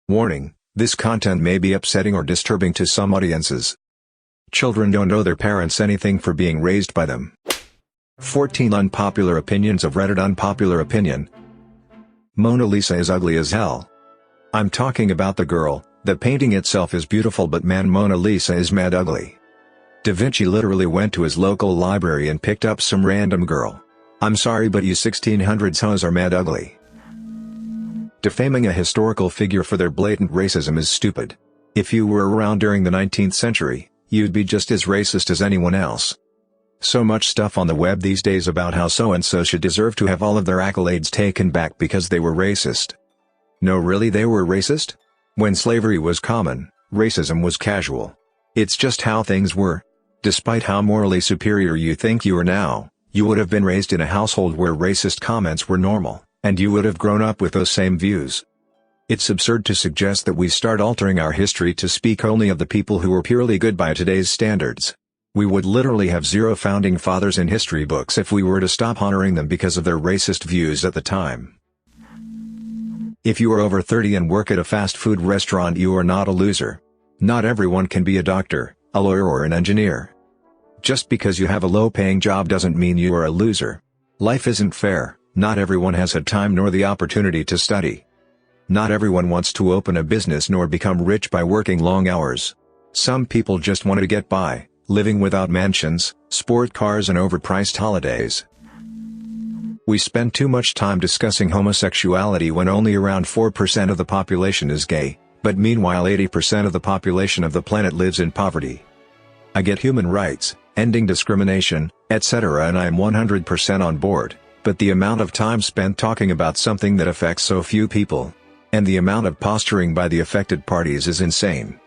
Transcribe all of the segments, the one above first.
Warning, this content may be upsetting or disturbing to some audiences. Children don't owe their parents anything for being raised by them. 14 Unpopular Opinions of Reddit. Unpopular Opinion: Mona Lisa is ugly as hell. I'm talking about the girl. The painting itself is beautiful, but man, Mona Lisa is mad ugly. Da Vinci literally went to his local library and picked up some random girl. I'm sorry, but you 1600s hoes are mad ugly. Defaming a historical figure for their blatant racism is stupid. If you were around during the 19th century, you'd be just as racist as anyone else. So much stuff on the web these days about how so-and-so should deserve to have all of their accolades taken back because they were racist. No, really, they were racist? When slavery was common, racism was casual. It's just how things were. Despite how morally superior you think you are now, you would have been raised in a household where racist comments were normal, and you would have grown up with those same views. It's absurd to suggest that we start altering our history to speak only of the people who were purely good by today's standards. We would literally have zero founding fathers in history books if we were to stop honoring them because of their racist views at the time. If you are over 30 and work at a fast food restaurant, you are not a loser. Not everyone can be a doctor, a lawyer, or an engineer. Just because you have a low-paying job doesn't mean you are a loser. Life isn't fair. Not everyone has had time nor the opportunity to study. Not everyone wants to open a business nor become rich by working long hours. Some people just want to get by, living without mansions, sport cars, and overpriced holidays. We spend too much time discussing homosexuality when only around 4% of the population is gay, but meanwhile 80% of the population of the planet lives in poverty. I get human rights, ending discrimination, etc., and I am 100% on board, but the amount of time spent talking about something that affects so few people, and the amount of posturing by the affected parties is insane.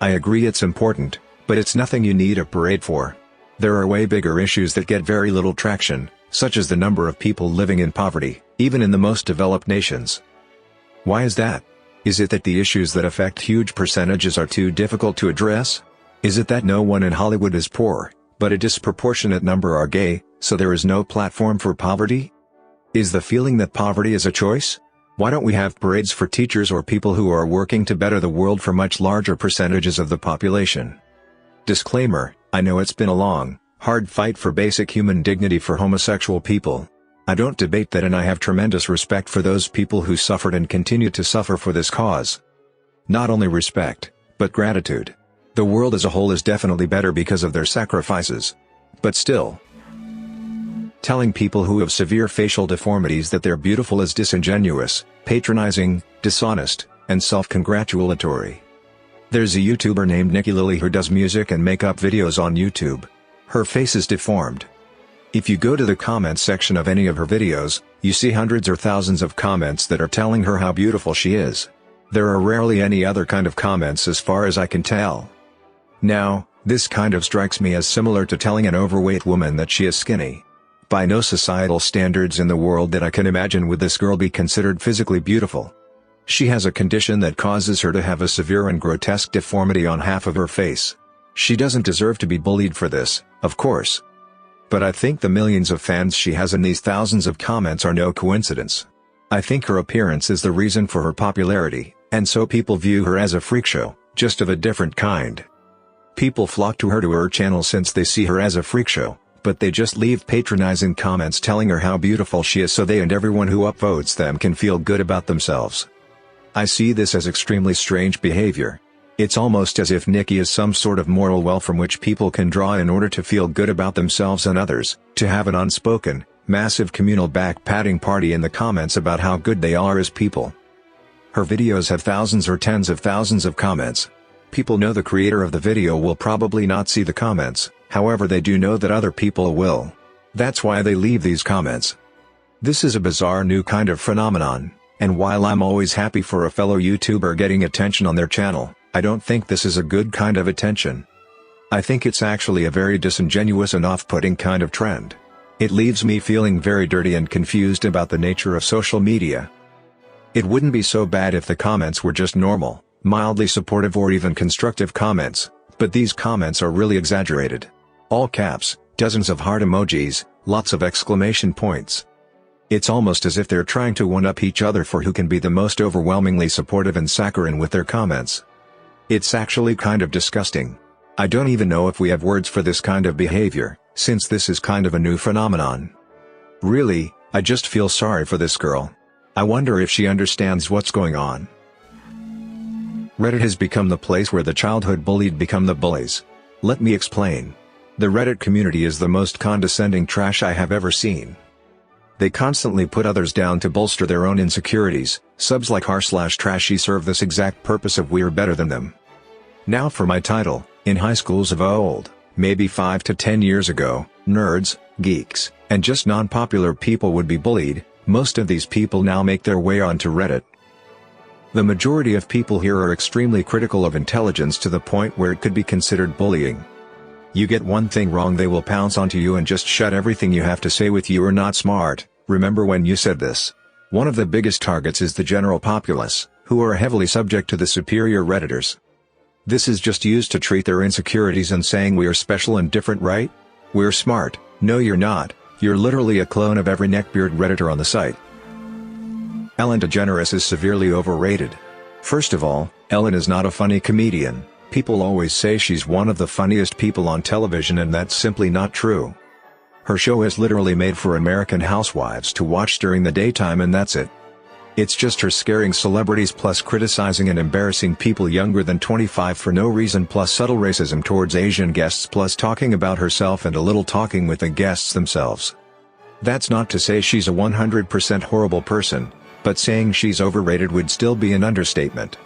I agree it's important, but it's nothing you need a parade for. There are way bigger issues that get very little traction, such as the number of people living in poverty, even in the most developed nations. Why is that? Is it that the issues that affect huge percentages are too difficult to address? Is it that no one in Hollywood is poor, but a disproportionate number are gay, so there is no platform for poverty? Is the feeling that poverty is a choice? Why don't we have parades for teachers or people who are working to better the world for much larger percentages of the population? Disclaimer: I know it's been a long, hard fight for basic human dignity for homosexual people. I don't debate that, and I have tremendous respect for those people who suffered and continue to suffer for this cause. Not only respect, but gratitude. The world as a whole is definitely better because of their sacrifices. But still, telling people who have severe facial deformities that they're beautiful is disingenuous, patronizing, dishonest, and self-congratulatory. There's a YouTuber named Nikki Lily who does music and makeup videos on YouTube. Her face is deformed. If you go to the comments section of any of her videos, you see hundreds or thousands of comments that are telling her how beautiful she is. There are rarely any other kind of comments as far as I can tell. Now, this kind of strikes me as similar to telling an overweight woman that she is skinny. By no societal standards in the world that I can imagine would this girl be considered physically beautiful. She has a condition that causes her to have a severe and grotesque deformity on half of her face. She doesn't deserve to be bullied for this, of course. But I think the millions of fans she has and these thousands of comments are no coincidence. I think her appearance is the reason for her popularity, and so people view her as a freak show, just of a different kind. People flock to her channel since they see her as a freak show, but they just leave patronizing comments telling her how beautiful she is so they and everyone who upvotes them can feel good about themselves. I see this as extremely strange behavior. It's almost as if Nikki is some sort of moral well from which people can draw in order to feel good about themselves and others, to have an unspoken, massive communal back-patting party in the comments about how good they are as people. Her videos have thousands or tens of thousands of comments. People know the creator of the video will probably not see the comments, however they do know that other people will. That's why they leave these comments. This is a bizarre new kind of phenomenon, and while I'm always happy for a fellow YouTuber getting attention on their channel, I don't think this is a good kind of attention. I think it's actually a very disingenuous and off-putting kind of trend. It leaves me feeling very dirty and confused about the nature of social media. It wouldn't be so bad if the comments were just normal, mildly supportive or even constructive comments, but these comments are really exaggerated. All caps, dozens of heart emojis, lots of exclamation points. It's almost as if they're trying to one-up each other for who can be the most overwhelmingly supportive and saccharine with their comments. It's actually kind of disgusting. I don't even know if we have words for this kind of behavior, since this is kind of a new phenomenon. Really, I just feel sorry for this girl. I wonder if she understands what's going on. Reddit has become the place where the childhood bullied become the bullies. Let me explain. The Reddit community is the most condescending trash I have ever seen. They constantly put others down to bolster their own insecurities. Subs like r/trashy serve this exact purpose of we're better than them. Now for my title. In high schools of old, maybe 5 to 10 years ago, nerds, geeks, and just non-popular people would be bullied. Most of these people now make their way onto Reddit. The majority of people here are extremely critical of intelligence to the point where it could be considered bullying. You get one thing wrong, they will pounce onto you and just shut everything you have to say with "you are not smart, remember when you said this." One of the biggest targets is the general populace, who are heavily subject to the superior Redditors. This is just used to treat their insecurities and saying we are special and different, right? We're smart. No, you're not. You're literally a clone of every neckbeard Redditor on the site. Ellen DeGeneres is severely overrated. First of all, Ellen is not a funny comedian. People always say she's one of the funniest people on television, and that's simply not true. Her show is literally made for American housewives to watch during the daytime, and that's it. It's just her scaring celebrities plus criticizing and embarrassing people younger than 25 for no reason, plus subtle racism towards Asian guests, plus talking about herself and a little talking with the guests themselves. That's not to say she's a 100% horrible person, but saying she's overrated would still be an understatement.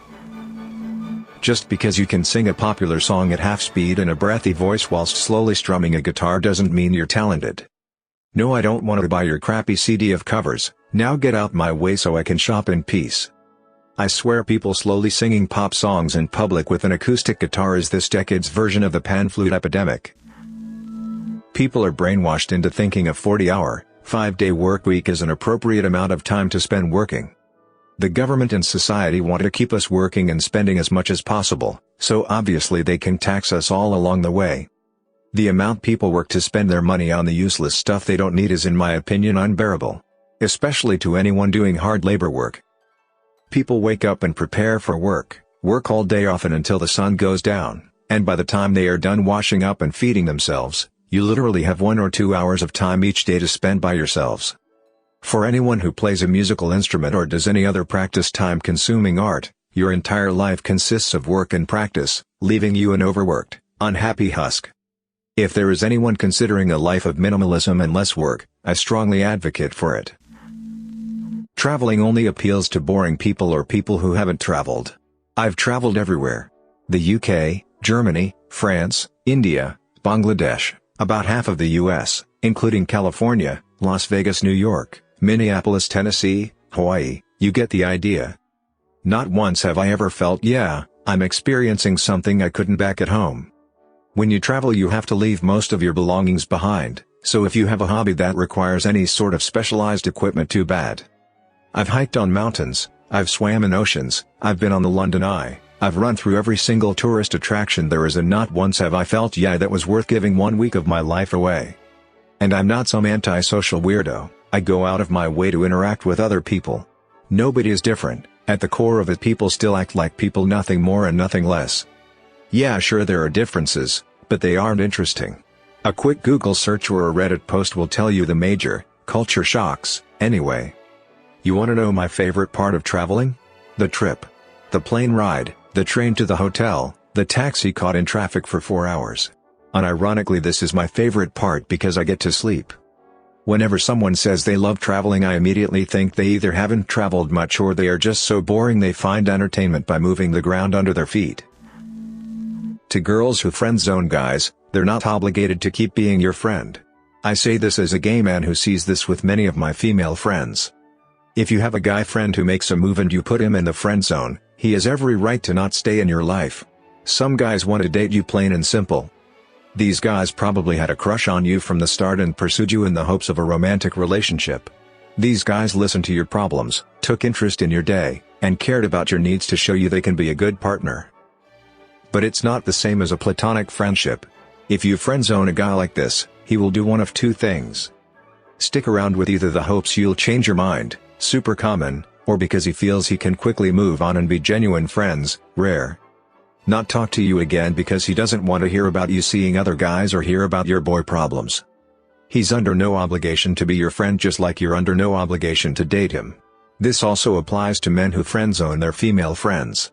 Just because you can sing a popular song at half speed in a breathy voice whilst slowly strumming a guitar doesn't mean you're talented. No, I don't want to buy your crappy CD of covers. Now get out my way so I can shop in peace. I swear people slowly singing pop songs in public with an acoustic guitar is this decade's version of the pan flute epidemic. People are brainwashed into thinking a 40-hour, 5-day work week is an appropriate amount of time to spend working. The government and society want to keep us working and spending as much as possible, so obviously they can tax us all along the way. The amount people work to spend their money on the useless stuff they don't need is, in my opinion, unbearable. Especially to anyone doing hard labor work. People wake up and prepare for work all day often until the sun goes down, and by the time they are done washing up and feeding themselves, you literally have 1 or 2 hours of time each day to spend by yourselves. For anyone who plays a musical instrument or does any other practice time-consuming art, your entire life consists of work and practice, leaving you an overworked, unhappy husk. If there is anyone considering a life of minimalism and less work, I strongly advocate for it. Traveling only appeals to boring people or people who haven't traveled. I've traveled everywhere. The UK, Germany, France, India, Bangladesh, about half of the US, including California, Las Vegas, New York, Minneapolis, Tennessee, Hawaii, you get the idea. Not once have I ever felt, yeah, I'm experiencing something I couldn't back at home. When you travel you have to leave most of your belongings behind, so if you have a hobby that requires any sort of specialized equipment, too bad. I've hiked on mountains, I've swam in oceans, I've been on the London Eye, I've run through every single tourist attraction there is, and not once have I felt, yeah, that was worth giving 1 week of my life away. And I'm not some antisocial weirdo. I go out of my way to interact with other people. Nobody is different. At the core of it, people still act like people, nothing more and nothing less. Yeah, sure, there are differences, but they aren't interesting. A quick Google search or a Reddit post will tell you the major culture shocks. Anyway, you want to know my favorite part of traveling? The trip. The plane ride, the train to the hotel, the taxi caught in traffic for 4 hours. Unironically, this is my favorite part because I get to sleep. Whenever someone says they love traveling, I immediately think they either haven't traveled much or they are just so boring they find entertainment by moving the ground under their feet. To girls who friend zone guys, they're not obligated to keep being your friend. I say this as a gay man who sees this with many of my female friends. If you have a guy friend who makes a move and you put him in the friend zone, he has every right to not stay in your life. Some guys want to date you, plain and simple. These guys probably had a crush on you from the start and pursued you in the hopes of a romantic relationship. These guys listened to your problems, took interest in your day, and cared about your needs to show you they can be a good partner. But it's not the same as a platonic friendship. If you friend zone a guy like this, he will do one of two things. Stick around with either the hopes you'll change your mind, super common, or because he feels he can quickly move on and be genuine friends, rare. Not talk to you again because he doesn't want to hear about you seeing other guys or hear about your boy problems. He's under no obligation to be your friend, just like you're under no obligation to date him. This also applies to men who friendzone their female friends.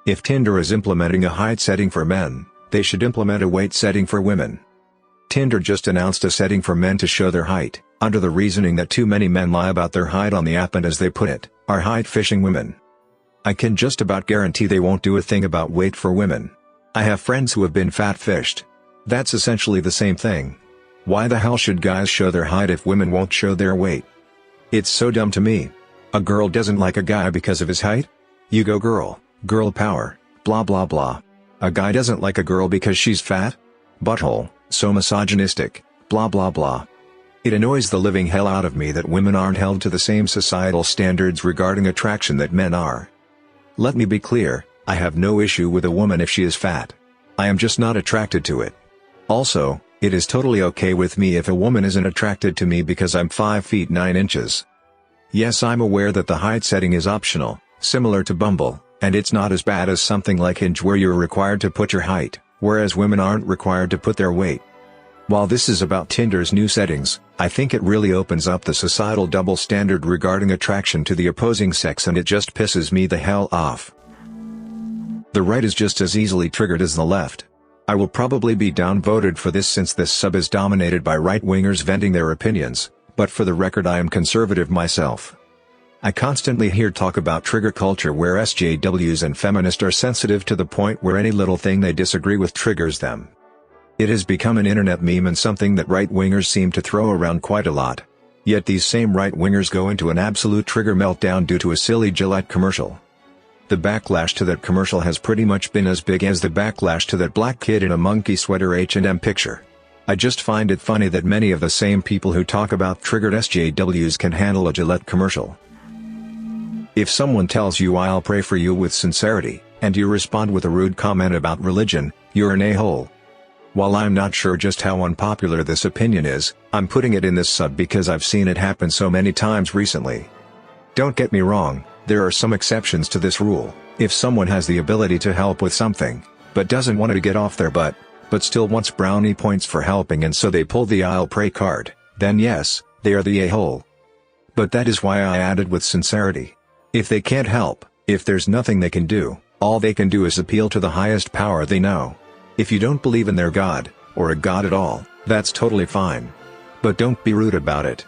If Tinder is implementing a height setting for men, they should implement a weight setting for women. Tinder just announced a setting for men to show their height, under the reasoning that too many men lie about their height on the app and, as they put it, are height fishing women. I can just about guarantee they won't do a thing about weight for women. I have friends who have been fat fished. That's essentially the same thing. Why the hell should guys show their height if women won't show their weight? It's so dumb to me. A girl doesn't like a guy because of his height? You go girl, girl power, blah blah blah. A guy doesn't like a girl because she's fat? Butthole, so misogynistic, blah blah blah. It annoys the living hell out of me that women aren't held to the same societal standards regarding attraction that men are. Let me be clear, I have no issue with a woman if she is fat. I am just not attracted to it. Also, it is totally okay with me if a woman isn't attracted to me because I'm 5 feet 9 inches. Yes, I'm aware that the height setting is optional, similar to Bumble, and it's not as bad as something like Hinge where you're required to put your height, whereas women aren't required to put their weight. While this is about Tinder's new settings, I think it really opens up the societal double standard regarding attraction to the opposing sex, and it just pisses me the hell off. The right is just as easily triggered as the left. I will probably be downvoted for this since this sub is dominated by right-wingers venting their opinions, but for the record I am conservative myself. I constantly hear talk about trigger culture where SJWs and feminists are sensitive to the point where any little thing they disagree with triggers them. It has become an internet meme and something that right-wingers seem to throw around quite a lot. Yet these same right-wingers go into an absolute trigger meltdown due to a silly Gillette commercial. The backlash to that commercial has pretty much been as big as the backlash to that black kid in a monkey sweater H&M picture. I just find it funny that many of the same people who talk about triggered SJWs can handle a Gillette commercial. If someone tells you "I'll pray for you" with sincerity, and you respond with a rude comment about religion, you're an a-hole. While I'm not sure just how unpopular this opinion is, I'm putting it in this sub because I've seen it happen so many times recently. Don't get me wrong, there are some exceptions to this rule. If someone has the ability to help with something, but doesn't want to get off their butt, but still wants brownie points for helping and so they pull the "I'll pray" card, then yes, they are the a-hole. But that is why I added with sincerity. If they can't help, if there's nothing they can do, all they can do is appeal to the highest power they know. If you don't believe in their God, or a God at all, that's totally fine. But don't be rude about it.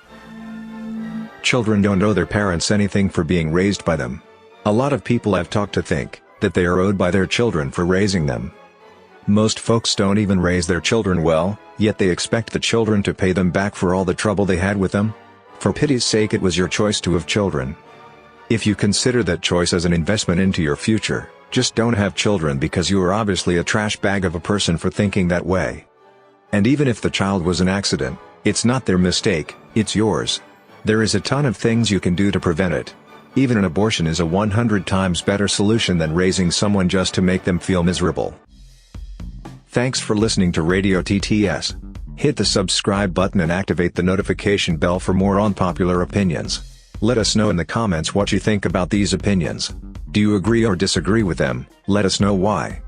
Children don't owe their parents anything for being raised by them. A lot of people I've talked to think that they are owed by their children for raising them. Most folks don't even raise their children well, yet they expect the children to pay them back for all the trouble they had with them. For pity's sake, it was your choice to have children. If you consider that choice as an investment into your future, just don't have children because you are obviously a trash bag of a person for thinking that way. And even if the child was an accident, it's not their mistake, it's yours. There is a ton of things you can do to prevent it. Even an abortion is a 100 times better solution than raising someone just to make them feel miserable. Thanks for listening to Radio TTS. Hit the subscribe button and activate the notification bell for more unpopular opinions. Let us know in the comments what you think about these opinions. Do you agree or disagree with them? Let us know why.